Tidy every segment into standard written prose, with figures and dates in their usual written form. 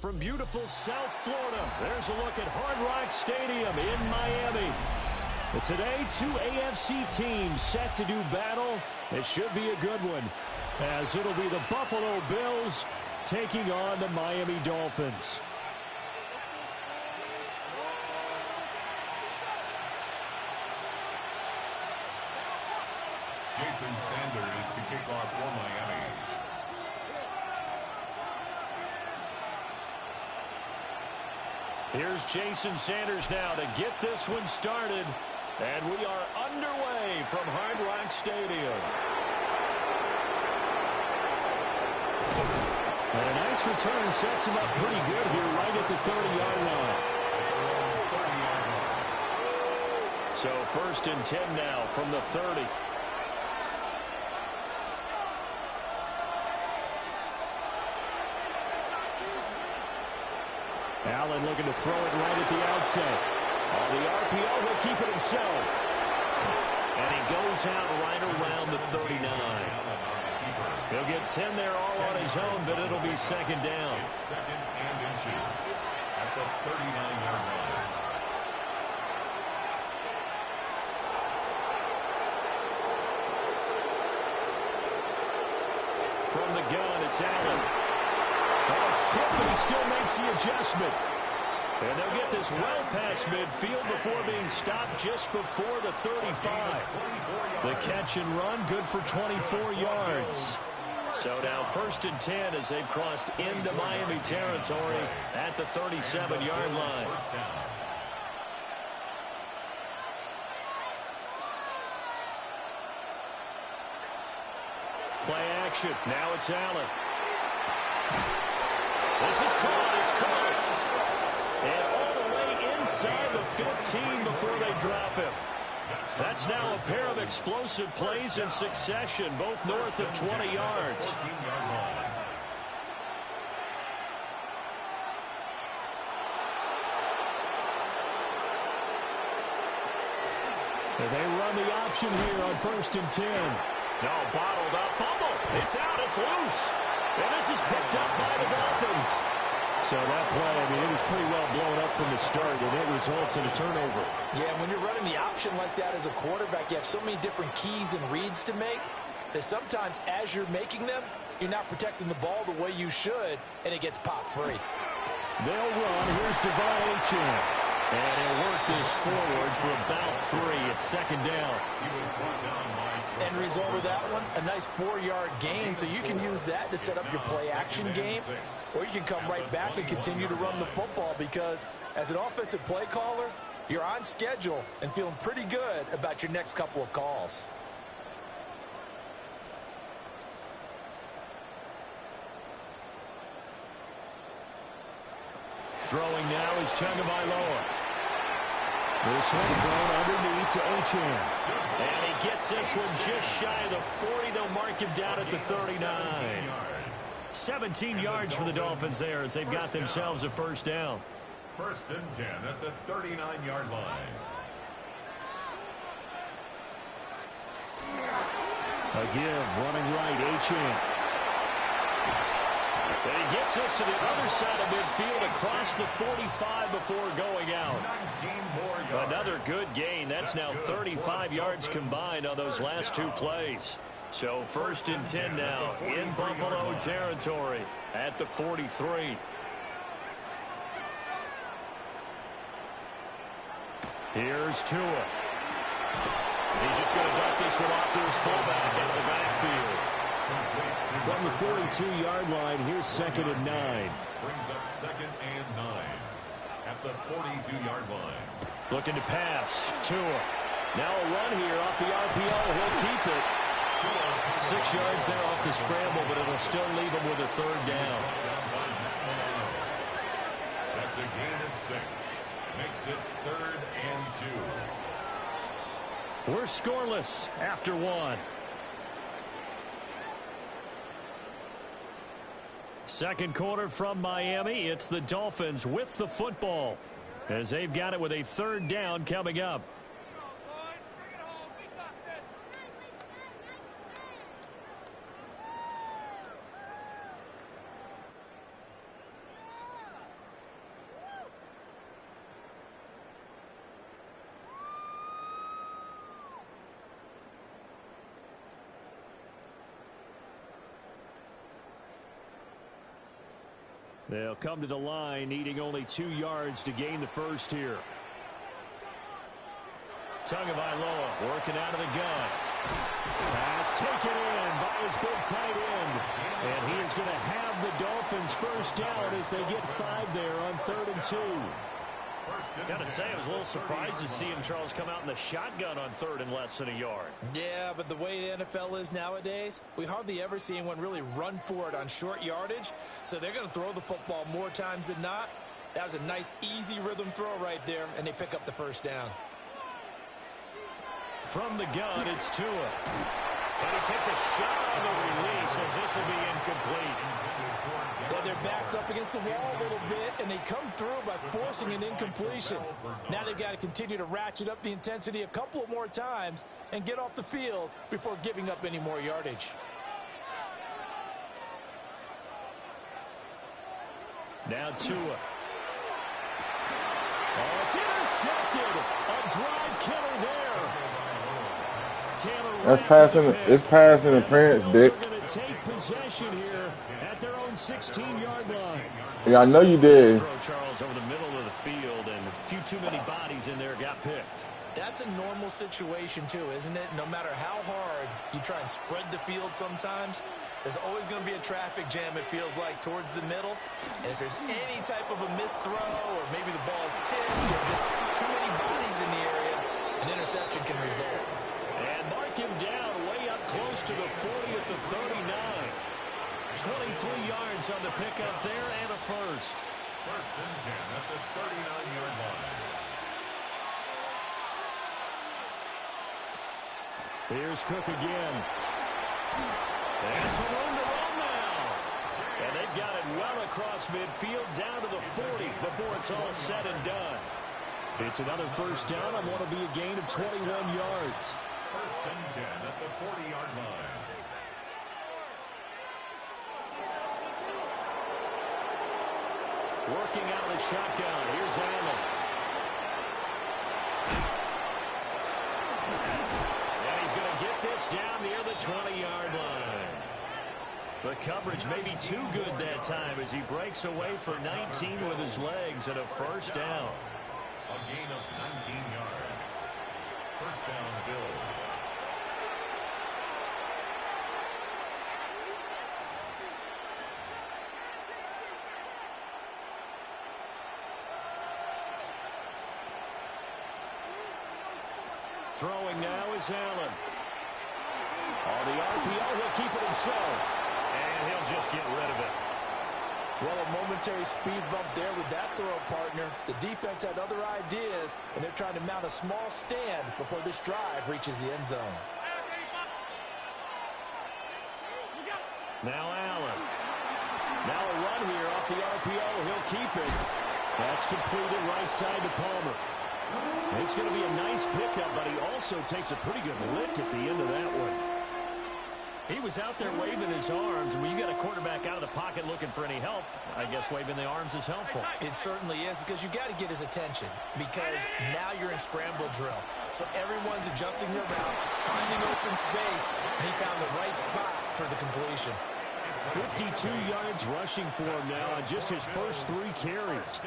from beautiful South Florida. There's a look at Hard Rock Stadium in Miami. But today, two AFC teams set to do battle. It should be a good one, as it'll be the Buffalo Bills taking on the Miami Dolphins. Jason Sanders to kick off for Miami. Here's Jason Sanders now to get this one started. And we are underway from Hard Rock Stadium. And a nice return sets him up pretty good here right at the 30-yard line. So 1st and 10 now from the 30. Allen looking to throw it right at the outset. On the RPO, he'll keep it himself. And he goes out right around the 39. He'll get 10 there all on his own, but it'll be 2nd down. It's 2nd and inches at the 39-yard line. From the gun, it's Allen. Well, it's tipped, but he still makes the adjustment. And they'll get this well past midfield before being stopped just before the 35. The catch and run, good for 24 yards. So now 1st and 10 as they've crossed into Miami territory at the 37-yard line. Play action. Now it's Allen. This is caught. It's Cox. And all the way inside the 15 before they drop him. That's now a pair of explosive plays in succession, both north of 20 yards. They run the option here on 1st and 10. No, bottled up. Fumble. It's out. It's loose. And this is picked up by the Dolphins. So that play, I mean, it was pretty well blown up from the start, and it results in a turnover. Yeah, when you're running the option like that as a quarterback, you have so many different keys and reads to make that sometimes as you're making them, you're not protecting the ball the way you should, and it gets popped free. They'll run. Here's Devon Achane. And he'll work this forward for about 3. It's 2nd down. He was brought down by End result of that one, a nice 4-yard gain, so you can use that to set up your play-action game, or you can come right back and continue to run the football because as an offensive play caller, you're on schedule and feeling pretty good about your next couple of calls. Throwing now is Tagovailoa. This one thrown underneath to Achane. And he gets this one just shy of the 40. They'll mark him down at the 39. 17 yards for the Dolphins there as they've got themselves a 1st down. 1st and 10 at the 39-yard line. A give, running right, Achane. And he gets this to the other side of midfield across the 45 before going out. 19 more yards. Another good gain. That's now 35 yards combined on those last 2 plays. So 1st and 10 now in Buffalo territory at the 43. Here's Tua. He's just going to duck this one off to his fullback out of the backfield. From the 42-yard line, here's 2nd and 9. Brings up 2nd and 9 at the 42-yard line. Looking to pass. Tua. Now a run here off the RPO. He'll keep it. 6 yards there off the scramble, but it'll still leave him with a 3rd down. That's a gain of 6. Makes it 3rd and 2. We're scoreless after 1. Second quarter from Miami. It's the Dolphins with the football as they've got it with a 3rd down coming up. They'll come to the line, needing only 2 yards to gain the first here. Tagovailoa working out of the gun. Pass taken in by his big tight end. And he is going to have the Dolphins first down as they get 5 there on 3rd and 2. Got to say, I was a little surprised to see him, Charles, come out in the shotgun on 3rd and less than a yard. Yeah, but the way the NFL is nowadays, we hardly ever see anyone really run for it on short yardage. So they're going to throw the football more times than not. That was a nice, easy rhythm throw right there, and they pick up the first down. From the gun, it's Tua. And he takes a shot on the release as this will be incomplete. Well, their back's up against the wall a little bit, and they come through by forcing an incompletion. Now they've got to continue to ratchet up the intensity a couple of more times and get off the field before giving up any more yardage. Now Tua. Oh, it's intercepted. A drive killer there. That's passing. It's passing interference, Dick. They're going to take possession here at their own 16-yard line. Yeah, I know you did. Throw Charles over the middle of the field, and a few too many bodies in there got picked. That's a normal situation too, isn't it? No matter how hard you try and spread the field sometimes, there's always going to be a traffic jam, it feels like, towards the middle. And if there's any type of a missed throw or maybe the ball's tipped or just too many bodies in the area, an interception can result. And mark him down way up close to the 40 at the 39. 23 yards on the pickup there and a first. 1st and 10 at the 39-yard line. Here's Cook again. That's some room to run now. And they've got it well across midfield down to the 40 before it's all said and done. It's another first down on what will be a gain of 21 yards. 1st and 10 at the 40-yard line. Working out of the shotgun. Here's Allen. And he's going to get this down near the 20-yard line. The coverage may be too good that time as he breaks away for 19 with his legs and a first down. A gain of 19 yards. First down, Bills. Throwing now is Allen. On the RPO, he'll keep it himself. And he'll just get rid of it. Well, a momentary speed bump there with that throw, partner. The defense had other ideas, and they're trying to mount a small stand before this drive reaches the end zone. Now Allen. Now a run here off the RPO. He'll keep it. That's completed right side to Palmer. It's going to be a nice pickup, but he also takes a pretty good lick at the end of that one. He was out there waving his arms, and when you got a quarterback out of the pocket looking for any help, I guess waving the arms is helpful. It certainly is, because you got to get his attention, because now you're in scramble drill. So everyone's adjusting their routes, finding open space, and he found the right spot for the completion. 52 yards rushing for him now on just his first 3 carries.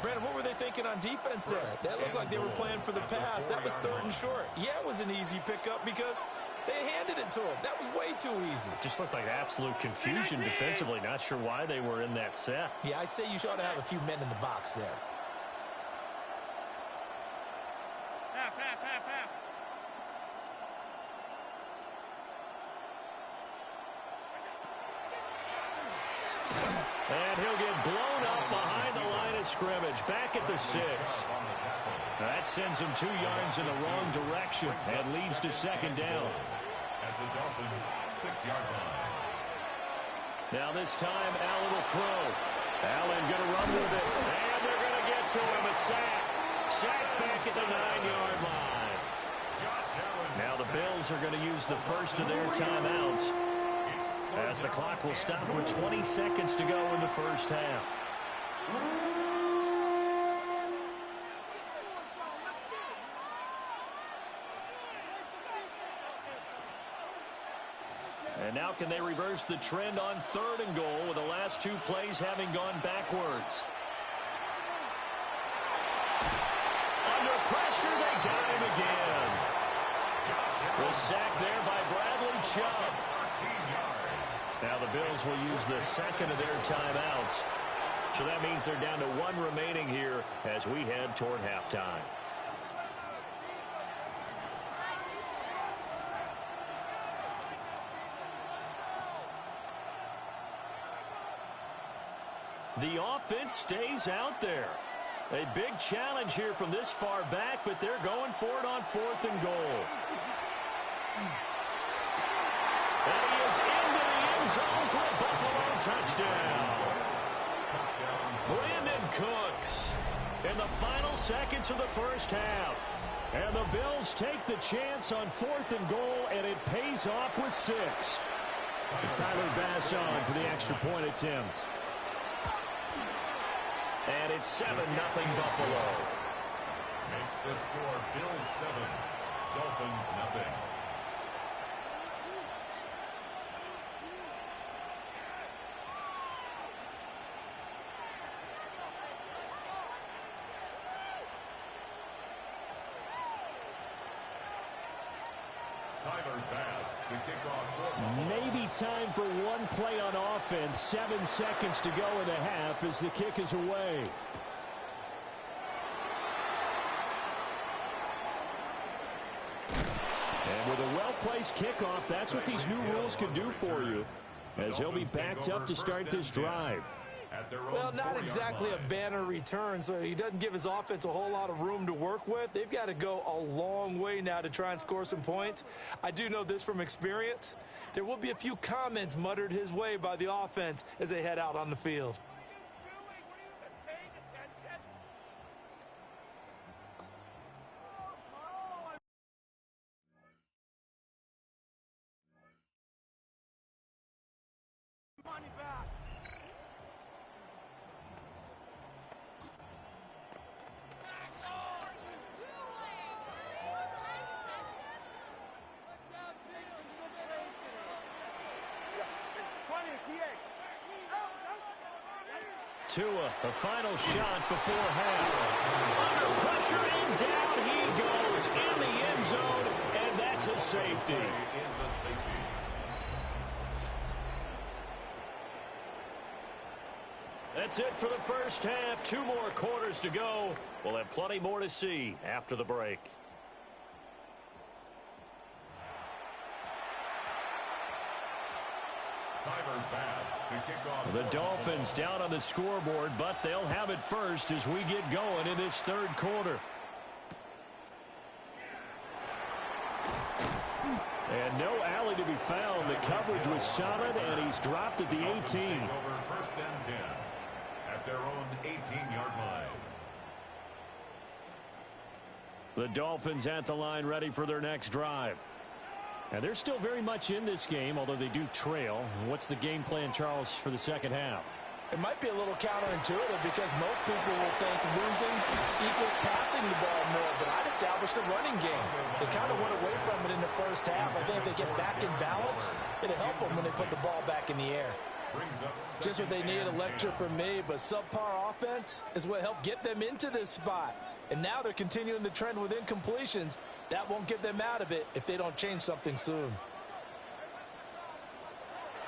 Brandon, what were they thinking on defense there? That looked like they were playing for the pass. That was 3rd and short. Yeah, it was an easy pickup because they handed it to him. That was way too easy. Just looked like absolute confusion defensively. Not sure why they were in that set. Yeah, I'd say you ought to have a few men in the box there. And he'll get blown up behind the line of scrimmage. Back at the 6. That sends him 2 yards in the wrong direction and leads to 2nd down. At the Dolphins' 6-yard line. Now this time, Allen will throw. Allen going to run with it. And they're going to get to him. A sack. Sack back at the 9-yard line. Now the Bills are going to use the first of their timeouts, as the clock will stop with 20 seconds to go in the first half. And now can they reverse the trend on 3rd and goal with the last 2 plays having gone backwards? Under pressure, they got him again. The sack there by Bradley Chubb. Now the Bills will use the second of their timeouts. So that means they're down to 1 remaining here as we head toward halftime. The offense stays out there. A big challenge here from this far back, but they're going for it on 4th and goal. And he is into the end zone for a Buffalo touchdown. Brandon Cooks in the final seconds of the first half. And the Bills take the chance on 4th and goal, and it pays off with 6. And Tyler Bass on for the extra point attempt. And it's 7-0 Buffalo. Makes the score Bills 7, Dolphins 0. Tyler Bass to kick off. Maybe time for 1 play on offense. 7 seconds to go in the half as the kick is away. And with a well-placed kickoff, that's what these new rules can do for you, as he'll be backed up to start this drive. Well, not exactly a banner return, so he doesn't give his offense a whole lot of room to work with. They've got to go a long way now to try and score some points. I do know this from experience. There will be a few comments muttered his way by the offense as they head out on the field. Tua, the final shot before half. Under pressure and down he goes in the end zone, and that's a safety. That's it for the first half. 2 more quarters to go. We'll have plenty more to see after the break. The Dolphins down on the scoreboard, but they'll have it first as we get going in this 3rd quarter. And no alley to be found. The coverage was solid, and he's dropped at the 18. First and 10 at their own 18-yard line. The Dolphins at the line, ready for their next drive. And they're still very much in this game, although they do trail. What's the game plan, Charles, for the second half? It might be a little counterintuitive because most people will think losing equals passing the ball more, but I'd establish the running game. They kind of went away from it in the first half. I think if they get back in balance, it'll help them when they put the ball back in the air. Just what they need, a lecture from me, but subpar offense is what helped get them into this spot. And now they're continuing the trend with incompletions. That won't get them out of it if they don't change something soon.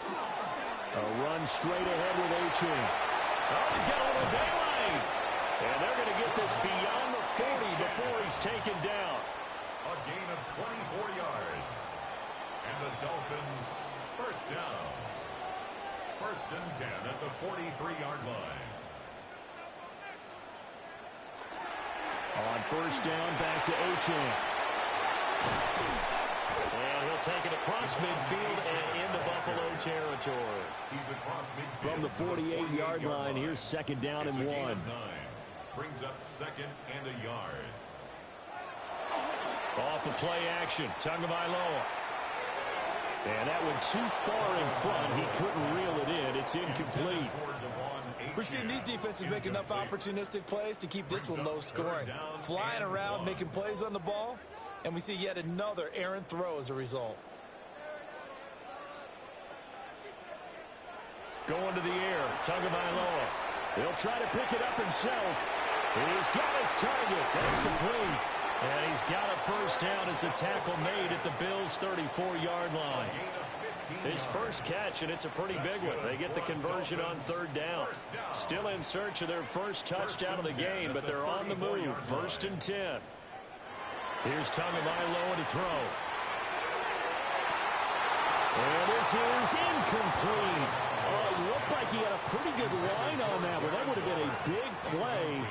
A run straight ahead with Achane. Oh, he's got a little daylight. And they're going to get this beyond the 40 before he's taken down. A gain of 24 yards. And the Dolphins first down. First and 10 at the 43-yard line. On first down, back to Achane. And he'll take it across midfield and into Buffalo territory. He's across midfield. From the 48-yard line, here's second down and 1. Brings up second and a yard. Off the play action, Tagovailoa. And that went too far in front. He couldn't reel it in. It's incomplete. We've seen these defenses make enough opportunistic plays to keep this one low scoring. Flying around, making plays on the ball, and we see yet another errant throw as a result. Going to the air, Tagovailoa. He'll try to pick it up himself. He's got his target. That's complete. And he's got a first down as a tackle made at the Bills' 34-yard line. His first catch, and it's a pretty big one. They get the conversion on third down. Still in search of their first touchdown of the game, but they're on the move. 1st and 10. Here's Tagovailoa to throw. And this is incomplete. Oh, it looked like he had a pretty good line on that one. That would have been a big play,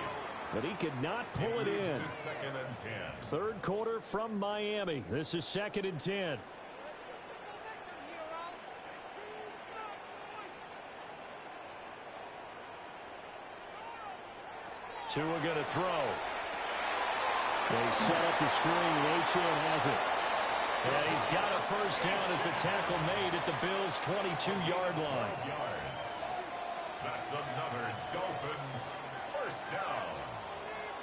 but he could not pull it in. 2nd and 10. Third quarter from Miami. This is 2nd and 10. Tua going to throw. They set up the screen. Achane has it. And he's got a first down as a tackle made at the Bills' 22-yard line. That's another Dolphins first down.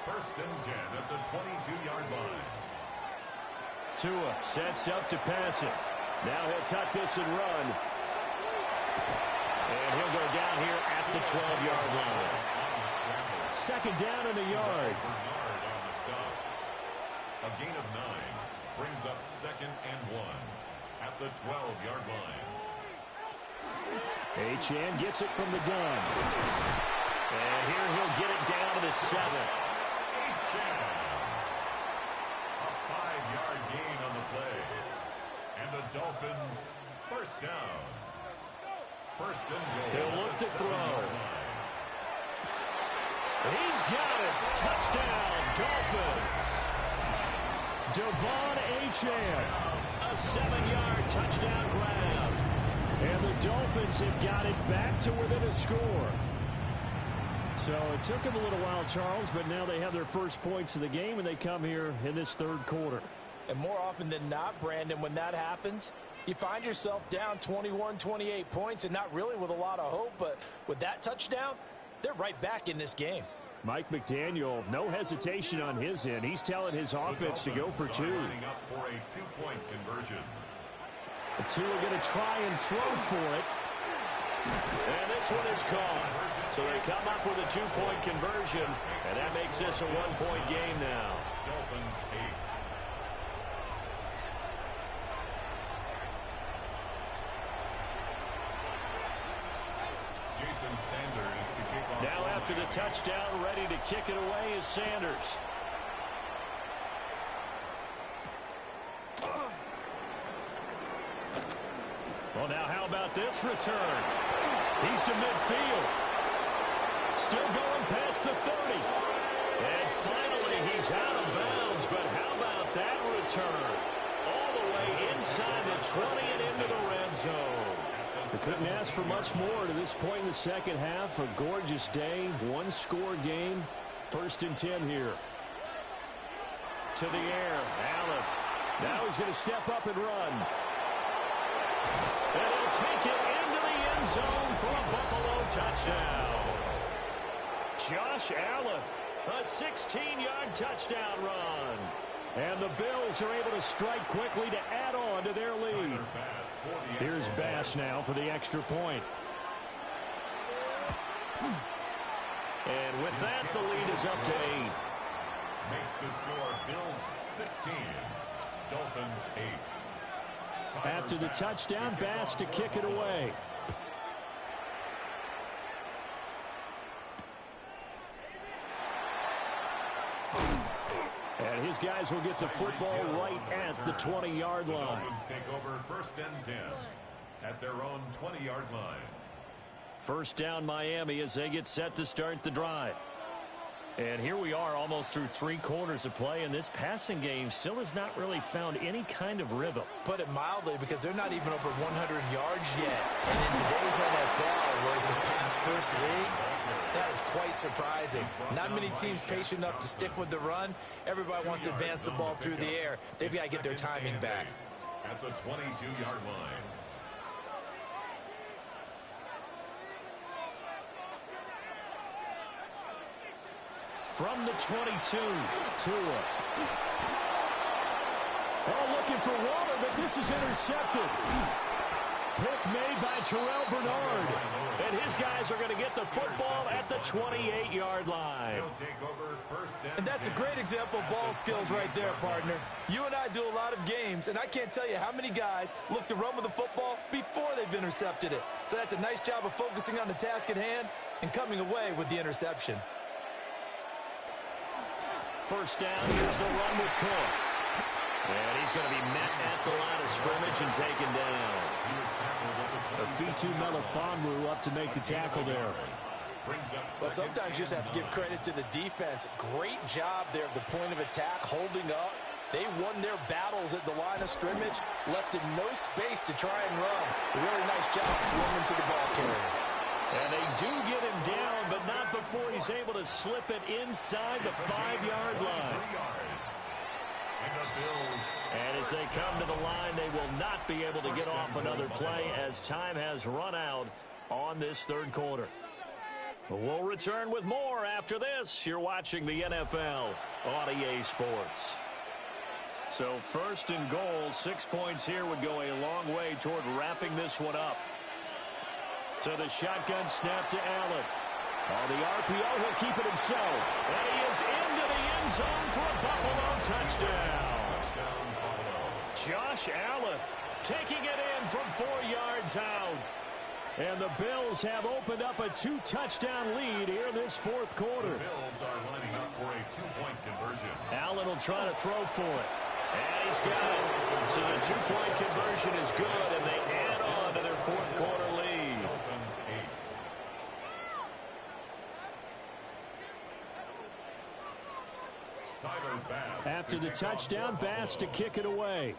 1st and 10 at the 22-yard line. Tua sets up to pass it. Now he'll tuck this and run. And he'll go down here at the 12-yard line. 2nd down in the yard. A gain of 9 brings up 2nd and 1 at the 12-yard line. Achane gets it from the gun. And here he'll get it down to the 7. Achane. A 5-yard gain on the play. And the Dolphins first down. 1st and goal. He'll look to throw. He's got it. Touchdown, Dolphins. Devon Achane, a 7-yard touchdown grab. And the Dolphins have got it back to within a score. So it took them a little while, Charles, but now they have their first points of the game, and they come here in this third quarter. And more often than not, Brandon, when that happens, you find yourself down 21, 28 points, and not really with a lot of hope, but with that touchdown, they're right back in this game. Mike McDaniel, no hesitation on his end. He's telling his offense to go for 2. Lining up for a 2-point conversion. The Tua going to try and throw for it. And this one is caught. So they come up with a 2-point conversion, and that makes this a 1-point game now. Dolphins 8. Jason Sanders to kick off. Now after the touchdown, ready to kick it away is Sanders. Well, now how about this return? He's to midfield. Still going past the 30. And finally, he's out of bounds. But how about that return? All the way inside the 20 and into the red zone. They couldn't ask for much more to this point in the second half. A gorgeous day, one-score game. 1st and 10 here. To the air, Allen. Now he's going to step up and run. And he'll take it into the end zone for a Buffalo touchdown. Josh Allen, a 16-yard touchdown run. And the Bills are able to strike quickly to add on to their lead. Here's Bass now for the extra point. And with that, the lead is up to 8. Makes the score Bills 16, Dolphins 8. After the touchdown, Bass to kick it away. And his guys will get the football right at the 20-yard line. Dolphins take over 1st and 10 at their own 20-yard line. First down, Miami, as they get set to start the drive. And here we are almost through 3 quarters of play, and this passing game still has not really found any kind of rhythm. Put it mildly, because they're not even over 100 yards yet. And in today's NFL, where it's a pass-first league, that is quite surprising. Not many teams patient enough to stick with the run. Everybody wants to advance the ball through the air. They've got to get their timing back. At the 22-yard line. From the 22, Tua. Oh, looking for water, but this is intercepted. pick made by Terrell Bernard. And his guys are going to get the football at the 28-yard line. And that's a great example of ball skills right there, partner. You and I do a lot of games, and I can't tell you how many guys look to run with the football before they've intercepted it. So that's a nice job of focusing on the task at hand and coming away with the interception. First down, here's the run with Cook. And he's going to be met at the line of scrimmage and taken down. Afitu Melifonwu up to make the tackle there. Well, sometimes you just have to give credit to the defense. Great job there at the point of attack, holding up. They won their battles at the line of scrimmage, left in no space to try and run. A really nice job swinging to the ball carrier. And they do get him down, but not before he's able to slip it inside the 5-yard line. And as they come to the line, they will not be able to get off another play as time has run out on this third quarter. We'll return with more after this. You're watching the NFL on EA Sports. So first and goal, 6 points here would go a long way toward wrapping this one up. So the shotgun snap to Allen. On the RPO, he'll keep it himself. And he is into the end zone for a Buffalo touchdown. Josh Allen taking it in from 4 yards out. And the Bills have opened up a 2-touchdown lead here this fourth quarter. The Bills are lining up for a 2-point conversion. Allen will try to throw for it. And he's got it. So the 2-point conversion is good, and they add on to their fourth quarter lead. Dolphins 8. Tyler Bass. After the touchdown, Bass to kick it away.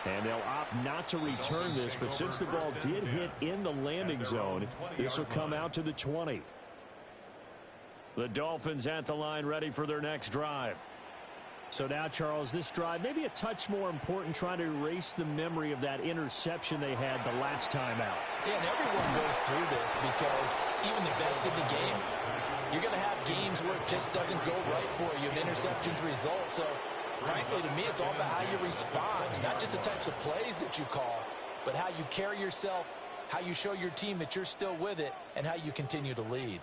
And they'll opt not to return this, but since the ball did hit in the landing zone, this will come out to the 20. The Dolphins at the line ready for their next drive. So now, Charles, this drive may be a touch more important, trying to erase the memory of that interception they had the last time out. Yeah, and everyone goes through this because even the best in the game, you're going to have games where it just doesn't go right for you, and interceptions result. So, frankly, to me, it's all about how you respond, not just the types of plays that you call, but how you carry yourself, how you show your team that you're still with it, and how you continue to lead.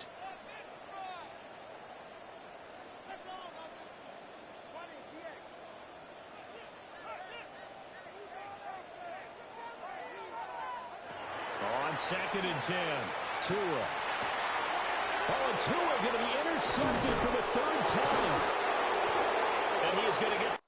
On 2nd and 10, Tua. Oh, and Tua going to be intercepted for the third time. And he is going to get